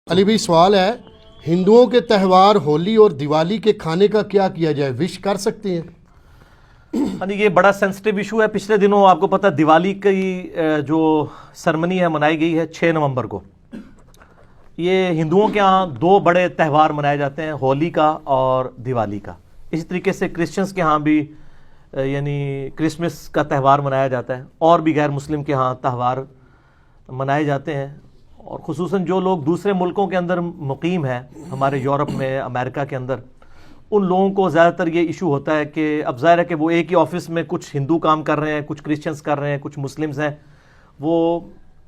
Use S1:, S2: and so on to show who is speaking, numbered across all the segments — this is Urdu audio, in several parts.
S1: علی بھائی سوال ہے، ہندوؤں کے تہوار ہولی اور دیوالی کے کھانے کا کیا کیا جائے؟ وش کر سکتے ہیں؟
S2: ہاں جی، یہ بڑا سینسٹیو ایشو ہے۔ پچھلے دنوں آپ کو پتہ دیوالی کی جو سرمنی ہے منائی گئی ہے 6 نومبر کو۔ یہ ہندوؤں کے ہاں 2 بڑے تہوار منائے جاتے ہیں، ہولی کا اور دیوالی کا۔ اسی طریقے سے کرسچنز کے ہاں بھی یعنی کرسمس کا تہوار منایا جاتا ہے، اور بھی غیر مسلم کے ہاں تہوار منائے جاتے ہیں۔ اور خصوصاً جو لوگ دوسرے ملکوں کے اندر مقیم ہیں، ہمارے یورپ میں، امریکہ کے اندر، ان لوگوں کو زیادہ تر یہ ایشو ہوتا ہے کہ اب ظاہر ہے کہ وہ ایک ہی آفس میں کچھ ہندو کام کر رہے ہیں، کچھ کرسچنز کر رہے ہیں، کچھ مسلمز ہیں، وہ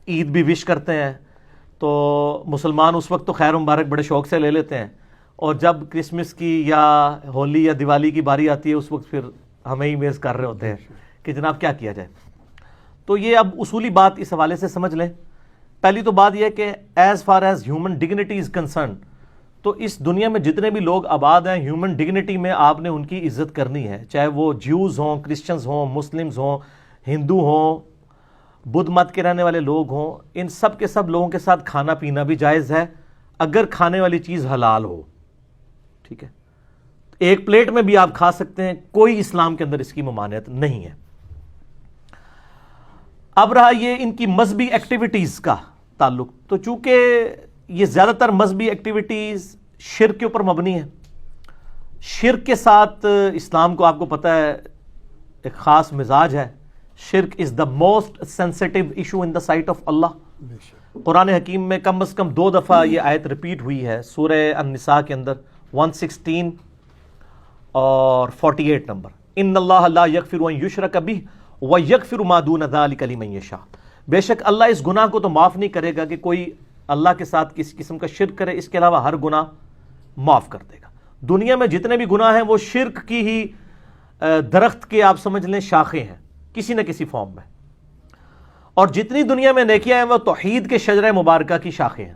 S2: عید بھی وش کرتے ہیں، تو مسلمان اس وقت تو خیر و مبارک بڑے شوق سے لے لیتے ہیں، اور جب کرسمس کی یا ہولی یا دیوالی کی باری آتی ہے اس وقت پھر ہمیں ہی میز کر رہے ہوتے ہیں کہ جناب کیا کیا جائے۔ تو یہ اب اصولی بات اس حوالے سے سمجھ لیں۔ پہلی تو بات یہ ہے کہ as far as human dignity is concern, تو اس دنیا میں جتنے بھی لوگ آباد ہیں، ہیومن ڈگنیٹی میں آپ نے ان کی عزت کرنی ہے، چاہے وہ جیوز ہوں، کرسچنز ہوں، مسلمز ہوں، ہندو ہوں، بدھ مت کے رہنے والے لوگ ہوں، ان سب کے سب لوگوں کے ساتھ کھانا پینا بھی جائز ہے اگر کھانے والی چیز حلال ہو، ٹھیک ہے؟ ایک پلیٹ میں بھی آپ کھا سکتے ہیں، کوئی اسلام کے اندر اس کی ممانعت نہیں ہے۔ اب رہا یہ ان کی مذہبی ایکٹیویٹیز کا تعلق، تو چونکہ یہ زیادہ تر مذہبی ایکٹیویٹیز شرک کے اوپر مبنی ہے، شرک کے ساتھ اسلام کو آپ کو پتہ ہے ایک خاص مزاج ہے۔ شرک is the most sensitive issue in the sight of اللہ۔ قرآن حکیم میں کم از کم 2 دفعہ یہ آیت ریپیٹ ہوئی ہے، سورہ النساء کے اندر 116 اور 48 نمبر، ان اللہ لا یغفر ان یشرک بہ ویغفر ما دون ذلک لمن یشاء۔ بے شک اللہ اس گناہ کو تو معاف نہیں کرے گا کہ کوئی اللہ کے ساتھ کسی قسم کا شرک کرے، اس کے علاوہ ہر گناہ معاف کر دے گا۔ دنیا میں جتنے بھی گناہ ہیں وہ شرک کی ہی درخت کے آپ سمجھ لیں شاخیں ہیں کسی نہ کسی فارم میں، اور جتنی دنیا میں نیکیاں ہیں وہ توحید کے شجرہ مبارکہ کی شاخیں ہیں۔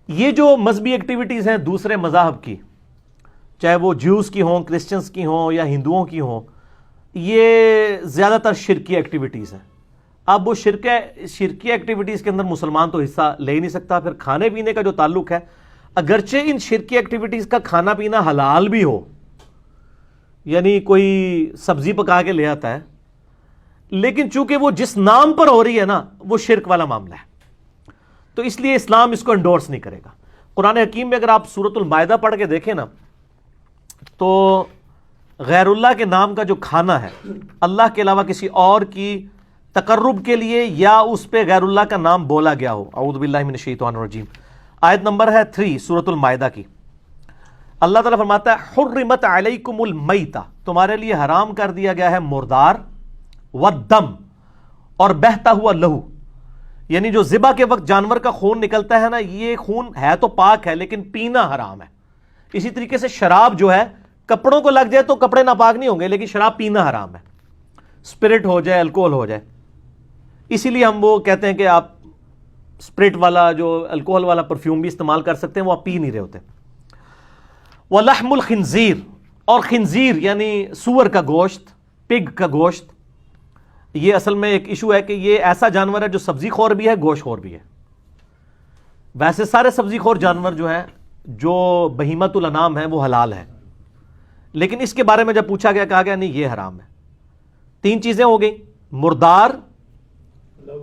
S2: یہ جو مذہبی ایکٹیویٹیز ہیں دوسرے مذاہب کی، چاہے وہ جیوز کی ہوں، کرسچنز کی ہوں یا ہندوؤں کی ہوں، یہ زیادہ تر شرکی ایکٹیویٹیز ہیں۔ اب وہ شرکی ایکٹیویٹیز کے اندر مسلمان تو حصہ لے ہی نہیں سکتا۔ پھر کھانے پینے کا جو تعلق ہے، اگرچہ ان شرکی ایکٹیویٹیز کا کھانا پینا حلال بھی ہو، یعنی کوئی سبزی پکا کے لے آتا ہے، لیکن چونکہ وہ جس نام پر ہو رہی ہے نا، وہ شرک والا معاملہ ہے، تو اس لیے اسلام اس کو انڈورس نہیں کرے گا۔ قرآن حکیم میں اگر آپ سورۃ المائدہ پڑھ کے دیکھیں نا، تو غیر اللہ کے نام کا جو کھانا ہے، اللہ کے علاوہ کسی اور کی تقرب کے لیے یا اس پہ غیر اللہ کا نام بولا گیا ہو، اعوذ باللہ من الشیطان الرجیم، آیت نمبر ہے 3 سورۃ المائدہ کی۔ اللہ تعالیٰ فرماتا ہے حرمت علیکم المیتہ، تمہارے لیے حرام کر دیا گیا ہے مردار، والدم، اور بہتا ہوا لہو، یعنی جو ذبح کے وقت جانور کا خون نکلتا ہے نا، یہ خون ہے تو پاک ہے لیکن پینا حرام ہے۔ اسی طریقے سے شراب جو ہے، کپڑوں کو لگ جائے تو کپڑے ناپاک نہیں ہوں گے، لیکن شراب پینا حرام ہے، اسپرٹ ہو جائے، الکوہل ہو جائے۔ اسی لیے ہم وہ کہتے ہیں کہ آپ اسپرٹ والا جو الکوہل والا پرفیوم بھی استعمال کر سکتے ہیں، وہ آپ پی نہیں رہے ہوتے۔ وَلَحْمُ الْخِنزِيرِ، اور خنزیر یعنی سور کا گوشت، پگ کا گوشت، یہ اصل میں ایک ایشو ہے کہ یہ ایسا جانور ہے جو سبزی خور بھی ہے، گوشت خور بھی ہے۔ ویسے سارے سبزی خور جانور جو ہیں، جو بہیمۃ الانعام ہیں، وہ حلال ہیں، لیکن اس کے بارے میں جب پوچھا گیا کہا گیا نہیں یہ حرام ہے۔ 3 چیزیں ہو گئیں، مردار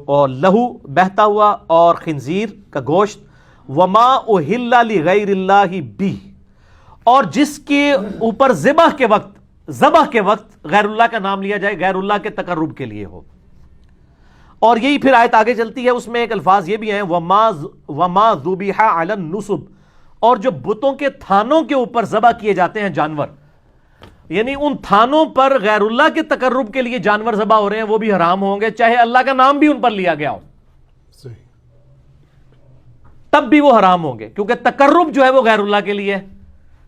S2: اور لہو بہتا ہوا اور خنزیر کا گوشت، وما اہل لغیر اللہ بہ، اور جس کے اوپر ذبح کے وقت غیر اللہ کا نام لیا جائے، غیر اللہ کے تقرب کے لیے ہو۔ اور یہی پھر آیت آگے چلتی ہے، اس میں ایک الفاظ یہ بھی ہیں وما ذبح علی النصب، اور جو بتوں کے تھانوں کے اوپر ذبح کیے جاتے ہیں جانور، یعنی ان تھانوں پر غیر اللہ کے تقرب کے لیے جانور ذبح ہو رہے ہیں، وہ بھی حرام ہوں گے، چاہے اللہ کا نام بھی ان پر لیا گیا ہو، تب بھی وہ حرام ہوں گے، کیونکہ تقرب جو ہے وہ غیر اللہ کے لیے ہے۔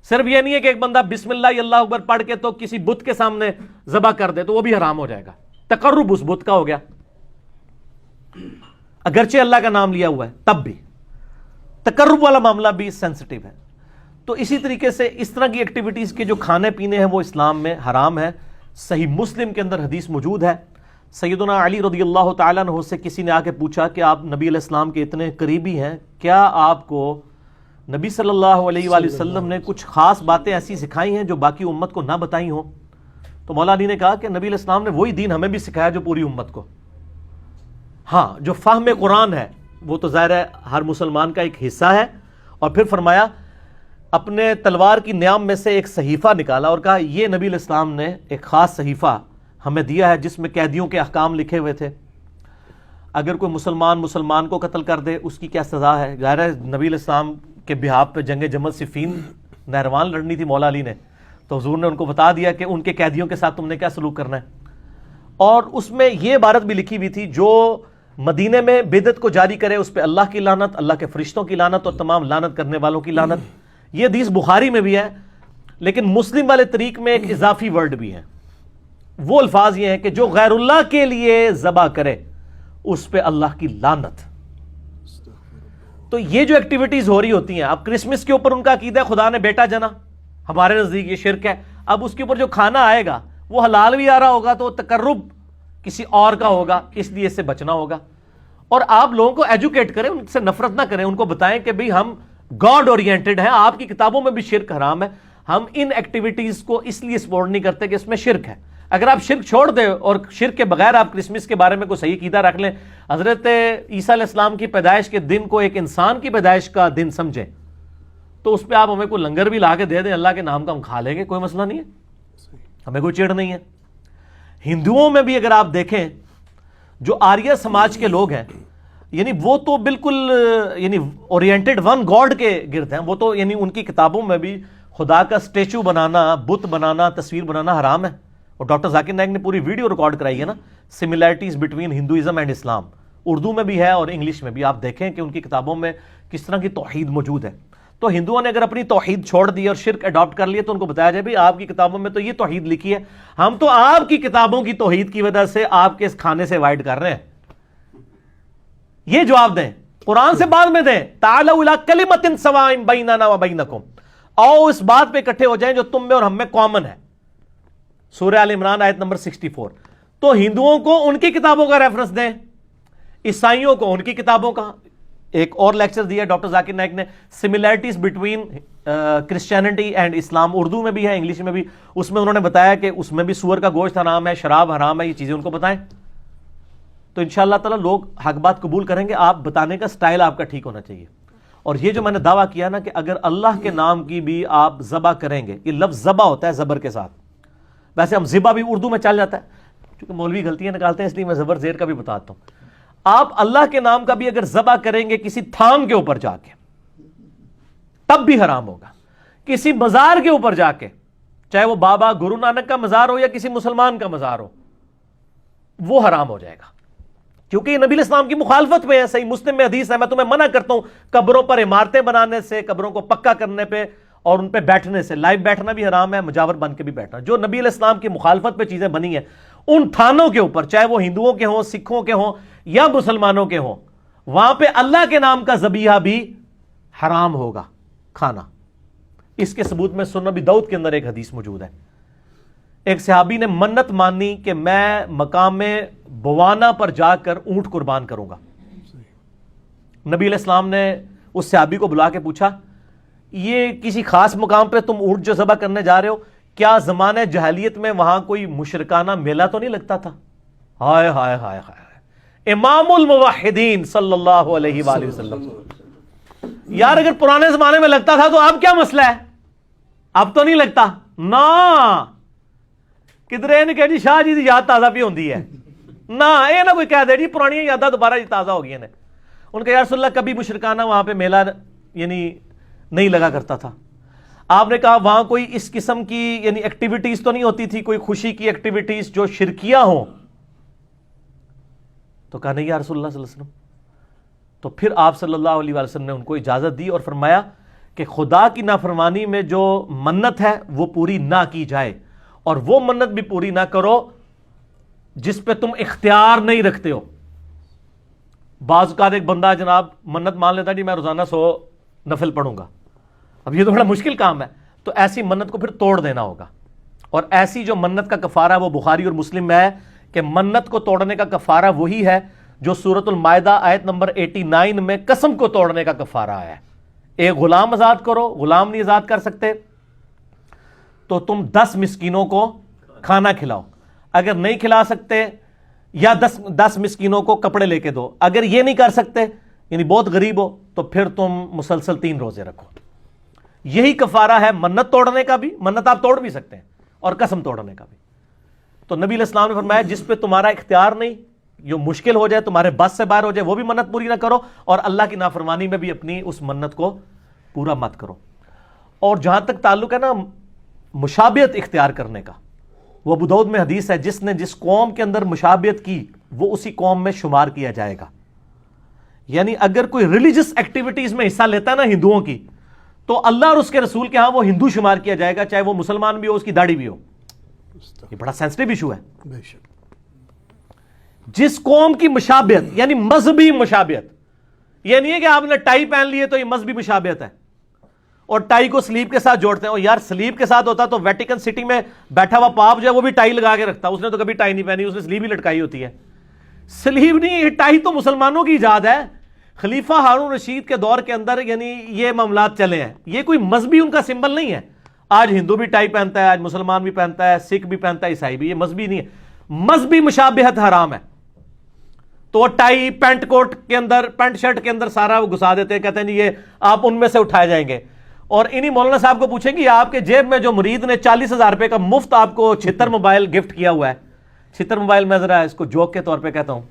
S2: صرف یہ نہیں ہے کہ ایک بندہ بسم اللہ اللہ اکبر پڑھ کے تو کسی بت کے سامنے ذبح کر دے تو وہ بھی حرام ہو جائے گا، تقرب اس بت کا ہو گیا، اگرچہ اللہ کا نام لیا ہوا ہے تب بھی۔ تقرب والا معاملہ بھی سینسٹیو ہے۔ تو اسی طریقے سے اس طرح کی ایکٹیویٹیز کے جو کھانے پینے ہیں وہ اسلام میں حرام ہے۔ صحیح مسلم کے اندر حدیث موجود ہے، سیدنا علی رضی اللہ تعالیٰ عنہ سے کسی نے آ کے پوچھا کہ آپ نبی علیہ السلام کے اتنے قریبی ہیں، کیا آپ کو نبی صلی اللہ علیہ وآلہ وسلم نے کچھ خاص باتیں ایسی سکھائی ہیں جو باقی امت کو نہ بتائی ہوں؟ تو مولا علی نے کہا کہ نبی علیہ السلام نے وہی دین ہمیں بھی سکھایا جو پوری امت کو. ہاں، جو فہم قرآن ہے وہ تو ظاہر ہے ہر مسلمان کا ایک حصہ ہے. اور پھر فرمایا اپنے تلوار کی نیام میں سے ایک صحیفہ نکالا اور کہا یہ نبی علیہ السلام نے ایک خاص صحیفہ ہمیں دیا ہے جس میں قیدیوں کے احکام لکھے ہوئے تھے. اگر کوئی مسلمان کو قتل کر دے اس کی کیا سزا ہے. ظاہر ہے نبی علیہ السلام کے بہاف پہ جنگ جمل صفین نہروان لڑنی تھی مولا علی نے، تو حضور نے ان کو بتا دیا کہ ان کے قیدیوں کے ساتھ تم نے کیا سلوک کرنا ہے. اور اس میں یہ عبارت بھی لکھی ہوئی تھی جو مدینے میں بدعت کو جاری کرے اس پہ اللہ کی لعنت، اللہ کے فرشتوں کی لعنت اور تمام لعنت کرنے والوں کی لعنت. یہ حدیث بخاری میں بھی ہے، لیکن مسلم والے طریق میں ایک اضافی ورڈ بھی ہے. وہ الفاظ یہ ہیں کہ جو غیر اللہ کے لیے ذبح کرے اس پہ اللہ کی لعنت. تو یہ جو ایکٹیویٹیز ہو رہی ہوتی ہیں، اب کرسمس کے اوپر ان کا عقیدہ ہے خدا نے بیٹا جنا، ہمارے نزدیک یہ شرک ہے. اب اس کے اوپر جو کھانا آئے گا وہ حلال بھی آ رہا ہوگا تو تقرب کسی اور کا ہوگا، اس لیے اس سے بچنا ہوگا. اور آپ لوگوں کو ایجوکیٹ کریں، ان سے نفرت نہ کریں، ان کو بتائیں کہ بھئی ہم گاڈ اورینٹڈ ہیں، آپ کی کتابوں میں بھی شرک حرام ہے، ہم ان ایکٹیویٹیز کو اس لیے سپورٹ نہیں کرتے کہ اس میں شرک ہے. اگر آپ شرک چھوڑ دیں اور شرک کے بغیر آپ کرسمس کے بارے میں کوئی صحیح عقیدہ رکھ لیں، حضرت عیسیٰ علیہ السلام کی پیدائش کے دن کو ایک انسان کی پیدائش کا دن سمجھیں، تو اس پہ آپ ہمیں کوئی لنگر بھی لا کے دے دیں اللہ کے نام کا، ہم کھا لیں گے، کوئی مسئلہ نہیں ہے، ہمیں کوئی چڑ نہیں ہے. ہندوؤں میں بھی اگر آپ دیکھیں جو آریہ سماج کے لوگ ہیں، یعنی وہ تو بالکل یعنی اورینٹڈ ون گاڈ کے گرد ہیں. وہ تو یعنی ان کی کتابوں میں بھی خدا کا اسٹیچو بنانا، بت بنانا، تصویر بنانا حرام ہے. اور ڈاکٹر ذاکر نائک نے پوری ویڈیو ریکارڈ کرائی ہے نا، سملیرٹیز بٹوین ہندوازم اینڈ اسلام، اردو میں بھی ہے اور انگلش میں بھی. آپ دیکھیں کہ ان کی کتابوں میں کس طرح کی توحید موجود ہے. تو ہندوؤں نے اگر اپنی توحید چھوڑ دی اور شرک اڈاپٹ کر لیے تو ان کو بتایا جائے بھئی آپ کی کتابوں میں تو یہ توحید لکھی ہے، ہم تو آپ کی کتابوں کی توحید کی وجہ سے آپ کے اس کھانے سے وائڈ کر رہے ہیں. یہ جواب دیں، قرآن سے بعد میں دیں. تعالوا الی کلمۃ سواء بیننا وبینکم، آؤ اس بات پہ اکٹھے ہو جائیں جو تم میں اور ہم میں کامن ہے. سورہ آل عمران آیت نمبر 64. تو ہندوؤں کو ان کی کتابوں کا ریفرنس دیں، عیسائیوں کو ان کی کتابوں کا. ایک اور لیکچر دیا ڈاکٹر ذاکر نائک نے، سملیرٹیز بٹوین کرسچینٹی اینڈ اسلام، اردو میں بھی ہے انگلش میں بھی. اس میں انہوں نے بتایا کہ اس میں بھی سور کا گوشت حرام ہے، شراب حرام ہے، یہ چیزیں ان کو بتائیں. تو انشاءاللہ تعالی لوگ حق بات قبول کریں گے. آپ بتانے کا سٹائل آپ کا ٹھیک ہونا چاہیے. اور یہ جو میں نے دعویٰ کیا نا کہ اگر اللہ کے نام کی بھی آپ ذبح کریں گے، یہ لفظ ذبح ہوتا ہے زبر کے ساتھ، ویسے ہم ذبح بھی اردو میں چل جاتا ہے کیونکہ مولوی غلطیاں نکالتے ہیں، اس لیے میں زبر زیر کا بھی بتاتا ہوں. آپ اللہ کے نام کا بھی اگر ذبح کریں گے کسی تھام کے اوپر جا کے تب بھی حرام ہوگا. کسی مزار کے اوپر جا کے، چاہے وہ بابا گرو نانک کا مزار ہو یا کسی مسلمان کا مزار ہو، وہ حرام ہو جائے گا کیونکہ یہ نبی الاسلام کی مخالفت میں ہے. صحیح مسلم میں حدیث ہے، میں تمہیں منع کرتا ہوں قبروں پر عمارتیں بنانے سے، قبروں کو پکا کرنے پہ اور ان پہ بیٹھنے سے. لائیو بیٹھنا بھی حرام ہے، مجاور بن کے بھی بیٹھنا. جو نبی علیہ السلام کی مخالفت پہ چیزیں بنی ہیں ان تھانوں کے اوپر، چاہے وہ ہندوؤں کے ہوں، سکھوں کے ہوں یا مسلمانوں کے ہوں، وہاں پہ اللہ کے نام کا ذبیحہ بھی حرام ہوگا کھانا. اس کے ثبوت میں سنن نبی داؤد کے اندر ایک حدیث موجود ہے. ایک صحابی نے منت مانی کہ میں مقام بوانا پر جا کر اونٹ قربان کروں گا. نبی علیہ السلام نے اس صحابی کو بلا کے پوچھا یہ کسی خاص مقام پہ تم اونٹ جو ذبح کرنے جا رہے ہو، کیا زمانہ جاہلیت میں وہاں کوئی مشرکانہ میلہ تو نہیں لگتا تھا؟ ہائے ہائے ہائے ہائے، امام الموحدین صلی اللہ علیہ وآلہ وسلم. یار اگر پرانے زمانے میں لگتا تھا تو اب کیا مسئلہ ہے؟ اب تو نہیں لگتا نا. کدھر نے کہ جی شاہ جی دی یاد تازہ بھی ہوندی ہے نا، یہ نہ کوئی کہہ دے جی پرانی یاداں دوبارہ جی تازہ ہو گئی ہیں. ان کا یا رسول اللہ کبھی مشرکانہ وہاں پہ میلہ یعنی نہیں لگا کرتا تھا. آپ نے کہا وہاں کوئی اس قسم کی یعنی ایکٹیویٹیز تو نہیں ہوتی تھی، کوئی خوشی کی ایکٹیویٹیز جو شرکیہ ہوں؟ تو کہا نہیں یا رسول اللہ صلی اللہ علیہ وسلم. تو پھر آپ صلی اللہ علیہ وسلم نے ان کو اجازت دی اور فرمایا کہ خدا کی نافرمانی میں جو منت ہے وہ پوری نہ کی جائے، اور وہ منت بھی پوری نہ کرو جس پہ تم اختیار نہیں رکھتے ہو. بعض اوقات ایک بندہ جناب منت مان لیتا جی میں روزانہ 100 نفل پڑھوں گا. اب یہ تو بڑا مشکل کام ہے، تو ایسی منت کو پھر توڑ دینا ہوگا. اور ایسی جو منت کا کفارہ وہ بخاری اور مسلم میں ہے، کہ منت کو توڑنے کا کفارہ وہی ہے جو سورۃ المائدہ آیت نمبر 89 میں قسم کو توڑنے کا کفارہ آیا ہے. ایک غلام آزاد کرو، غلام نہیں آزاد کر سکتے تو تم 10 مسکینوں کو کھانا کھلاؤ، اگر نہیں کھلا سکتے یا 10 مسکینوں کو کپڑے لے کے دو، اگر یہ نہیں کر سکتے یعنی بہت غریب ہو تو پھر تم مسلسل 3 روزے رکھو. یہی کفارہ ہے منت توڑنے کا بھی، منت آپ توڑ بھی سکتے ہیں، اور قسم توڑنے کا بھی. تو نبی علیہ السلام نے فرمایا جس پہ تمہارا اختیار نہیں، جو مشکل ہو جائے، تمہارے بس سے باہر ہو جائے، وہ بھی منت پوری نہ کرو، اور اللہ کی نافرمانی میں بھی اپنی اس منت کو پورا مت کرو. اور جہاں تک تعلق ہے نا مشابہت اختیار کرنے کا، وہ ابو داؤد میں حدیث ہے جس نے جس قوم کے اندر مشابہت کی وہ اسی قوم میں شمار کیا جائے گا. یعنی اگر کوئی ریلیجس ایکٹیویٹیز میں حصہ لیتا ہے نا ہندوؤں کی، تو اللہ اور اس کے رسول کے ہاں وہ ہندو شمار کیا جائے گا، چاہے وہ مسلمان بھی ہو، اس کی داڑھی بھی ہو. یہ بڑا سینسٹیو ایشو ہے.
S1: بے شک.
S2: جس قوم کی مشابہت یعنی مذہبی مشابہت، یہ نہیں ہے کہ آپ نے ٹائی پہن لی ہے تو یہ مذہبی مشابہت ہے، اور ٹائی کو سلیب کے ساتھ جوڑتے ہیں. اور یار سلیب کے ساتھ ہوتا تو ویٹیکن سٹی میں بیٹھا ہوا پاپ جو ہے وہ بھی ٹائی لگا کے رکھتا، اس نے تو کبھی ٹائی نہیں پہنی، اس نے سلیب ہی لٹکائی ہوتی ہے. سلیب نہیں، یہ ٹائی تو مسلمانوں کی ایجاد ہے. خلیفہ ہارون رشید کے دور کے اندر یعنی یہ معاملات چلے ہیں، یہ کوئی مذہبی ان کا سمبل نہیں ہے. آج ہندو بھی ٹائی پہنتا ہے، آج مسلمان بھی پہنتا ہے، سکھ بھی پہنتا ہے، عیسائی بھی. یہ مذہبی نہیں ہے. مذہبی مشابہت حرام ہے. تو وہ ٹائی پینٹ کوٹ کے اندر، پینٹ شرٹ کے اندر سارا وہ گھسا دیتے ہیں، کہتے ہیں یہ آپ ان میں سے اٹھائے جائیں گے. اور انہی مولانا صاحب کو پوچھیں گے آپ کے جیب میں جو مرید نے 40,000 روپے کا مفت آپ کو 76 موبائل گفٹ کیا ہوا ہے، 76 موبائل میں ذرا اس کو جوک کے طور پہ کہتا ہوں،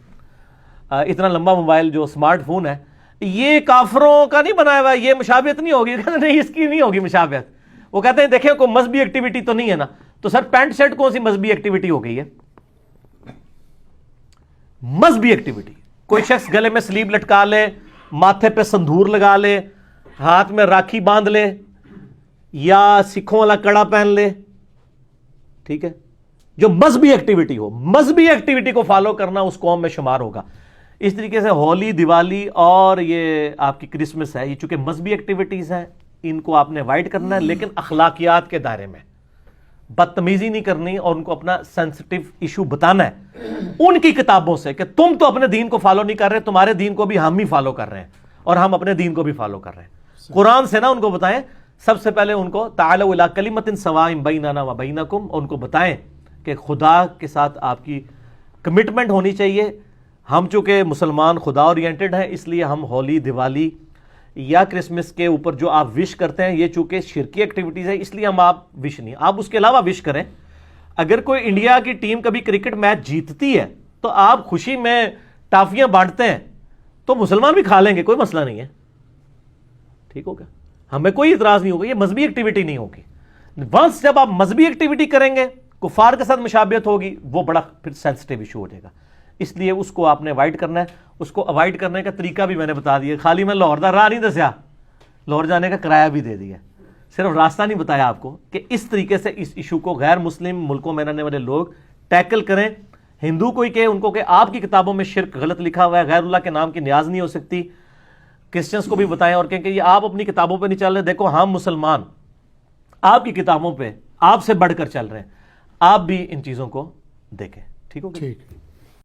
S2: اتنا لمبا موبائل جو سمارٹ فون ہے، یہ کافروں کا نہیں بنایا ہوا، یہ مشابہت نہیں ہوگی. کہتے نہیں اس کی نہیں ہوگی مشابہت. وہ کہتے ہیں دیکھیں کوئی مذہبی ایکٹیویٹی تو نہیں ہے نا. تو سر پینٹ شرٹ کون سی مذہبی ایکٹیویٹی ہو گئی ہے؟ مذہبی ایکٹیویٹی کوئی شخص گلے میں سلیب لٹکا لے، ماتھے پہ سندور لگا لے، ہاتھ میں راکھی باندھ لے، یا سکھوں والا کڑا پہن لے، ٹھیک ہے، جو مذہبی ایکٹیویٹی ہو، مذہبی ایکٹیویٹی کو فالو کرنا اس قوم میں شمار ہوگا. اس طریقے سے ہولی، دیوالی اور یہ آپ کی کرسمس ہے، یہ چونکہ مذہبی ایکٹیویٹیز ہیں، ان کو آپ نے اوائڈ کرنا ہے، لیکن اخلاقیات کے دائرے میں. بدتمیزی نہیں کرنی اور ان کو اپنا سینسٹیو ایشو بتانا ہے ان کی کتابوں سے کہ تم تو اپنے دین کو فالو نہیں کر رہے، تمہارے دین کو بھی ہم ہی فالو کر رہے ہیں اور ہم اپنے دین کو بھی فالو کر رہے ہیں. قرآن سے نا ان کو بتائیں. سب سے پہلے ان کو تعالوا الی کلمۃ سواء بیننا و بینکم، ان کو بتائیں کہ خدا کے ساتھ آپ کی کمٹمنٹ ہونی چاہیے. ہم چونکہ مسلمان خدا اورینٹڈ ہیں، اس لیے ہم ہولی، دیوالی یا کرسمس کے اوپر جو آپ وش کرتے ہیں، یہ چونکہ شرکی ایکٹیویٹیز ہے، اس لیے ہم آپ وش نہیں، آپ اس کے علاوہ وش کریں. اگر کوئی انڈیا کی ٹیم کبھی کرکٹ میچ جیتتی ہے تو آپ خوشی میں ٹافیاں بانٹتے ہیں تو مسلمان بھی کھا لیں گے، کوئی مسئلہ نہیں ہے، ٹھیک ہوگا، ہمیں کوئی اعتراض نہیں ہوگا. یہ مذہبی ایکٹیویٹی نہیں ہوگی. ونس جب آپ مذہبی ایکٹیویٹی کریں گے، کفار کے ساتھ مشابہت ہوگی، وہ بڑا پھر سینسٹیو ایشو ہو جائے گا. اس لیے اس کو آپ نے اوائڈ کرنا ہے. اس کو اوائڈ کرنے کا طریقہ بھی میں نے بتا دیا. خالی میں لاہور دا راہ نہیں دسیا، لاہور جانے کا کرایہ بھی دے دیا، صرف راستہ نہیں بتایا آپ کو کہ اس طریقے سے اس ایشو کو غیر مسلم ملکوں میں رہنے والے لوگ ٹیکل کریں. ہندو کوئی کہ ان کو کہ آپ کی کتابوں میں شرک غلط لکھا ہوا ہے، غیر اللہ کے نام کی نیاز نہیں ہو سکتی. کرسچنس کو بھی بتائیں اور کہیں کہ یہ آپ اپنی کتابوں پہ نہیں چل رہے، دیکھو ہم مسلمان آپ کی کتابوں پہ آپ سے بڑھ کر چل رہے ہیں، آپ بھی ان چیزوں کو دیکھیں. ٹھیک ہوگا؟
S1: ٹھیک.